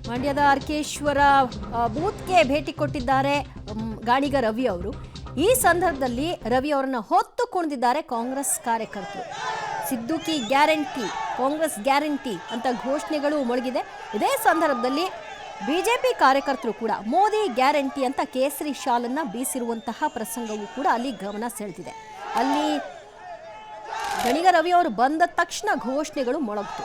ಮಂಡ್ಯದ ಅರ್ಕೇಶ್ವರ ಬೂತ್ಗೆ ಭೇಟಿ ಕೊಟ್ಟಿದ್ದಾರೆ ಗಾಣಿಗ ರವಿ ಅವರು. ಈ ಸಂದರ್ಭದಲ್ಲಿ ರವಿ ಅವರನ್ನು ಹೊತ್ತು ಕುಣಿದಿದ್ದಾರೆ ಕಾಂಗ್ರೆಸ್ ಕಾರ್ಯಕರ್ತರು. ಸಿದ್ದು ಕಿ ಗ್ಯಾರಂಟಿ, ಕಾಂಗ್ರೆಸ್ ಗ್ಯಾರಂಟಿ ಅಂತ ಘೋಷಣೆಗಳು ಮೊಳಗಿದೆ. ಇದೇ ಸಂದರ್ಭದಲ್ಲಿ ಬಿಜೆಪಿ ಕಾರ್ಯಕರ್ತರು ಕೂಡ ಮೋದಿ ಗ್ಯಾರಂಟಿ ಅಂತ ಕೇಸರಿ ಶಾಲನ್ನ ಬೀಸಿರುವಂತಹ ಪ್ರಸಂಗವೂ ಕೂಡ ಅಲ್ಲಿ ಗಮನ ಸೆಳೆದಿದೆ. ಅಲ್ಲಿ ಗಾಣಿಗ ರವಿ ಅವರು ಬಂದ ತಕ್ಷಣ ಘೋಷಣೆಗಳು ಮೊಳಗಿತು.